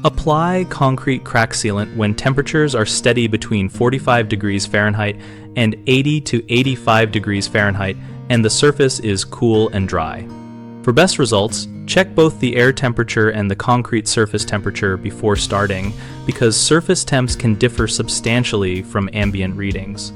Apply concrete crack sealant when temperatures are steady between 45 degrees Fahrenheit and 80 to 85 degrees Fahrenheit and the surface is cool and dry. For best results, check both the air temperature and the concrete surface temperature before starting because surface temps can differ substantially from ambient readings.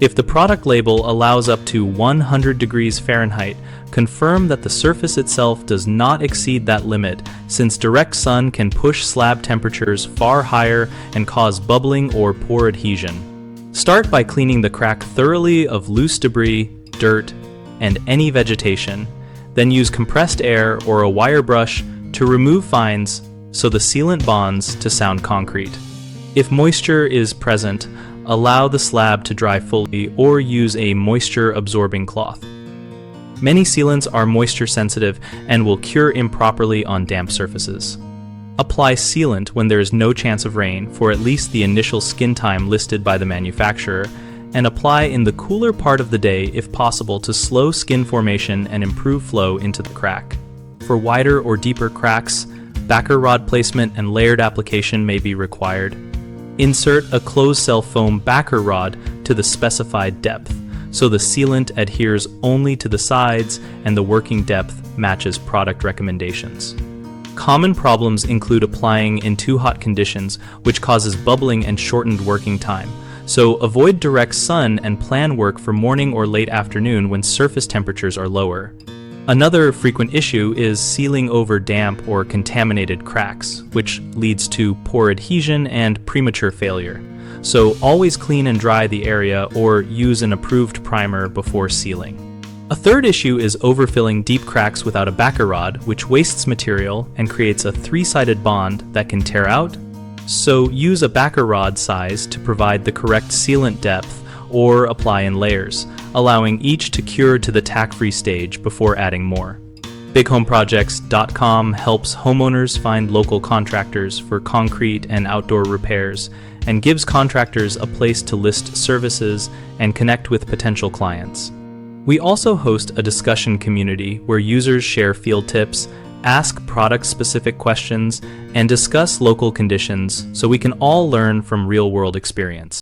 If the product label allows up to 100 degrees Fahrenheit, confirm that the surface itself does not exceed that limit, since direct sun can push slab temperatures far higher and cause bubbling or poor adhesion. Start by cleaning the crack thoroughly of loose debris, dirt, and any vegetation. Then use compressed air or a wire brush to remove fines so the sealant bonds to sound concrete. If moisture is present, allow the slab to dry fully or use a moisture-absorbing cloth. Many sealants are moisture sensitive and will cure improperly on damp surfaces. Apply sealant when there is no chance of rain for at least the initial skin time listed by the manufacturer, and apply in the cooler part of the day if possible to slow skin formation and improve flow into the crack. For wider or deeper cracks, backer rod placement and layered application may be required. Insert a closed-cell foam backer rod to the specified depth, so the sealant adheres only to the sides and the working depth matches product recommendations. Common problems include applying in too hot conditions, which causes bubbling and shortened working time, so avoid direct sun and plan work for morning or late afternoon when surface temperatures are lower. Another frequent issue is sealing over damp or contaminated cracks, which leads to poor adhesion and premature failure. So always clean and dry the area or use an approved primer before sealing. A third issue is overfilling deep cracks without a backer rod, which wastes material and creates a three-sided bond that can tear out. So use a backer rod size to provide the correct sealant depth or apply in layers, allowing each to cure to the tack-free stage before adding more. BigHomeProjects.com helps homeowners find local contractors for concrete and outdoor repairs and gives contractors a place to list services and connect with potential clients. We also host a discussion community where users share field tips, ask product-specific questions, and discuss local conditions so we can all learn from real-world experience.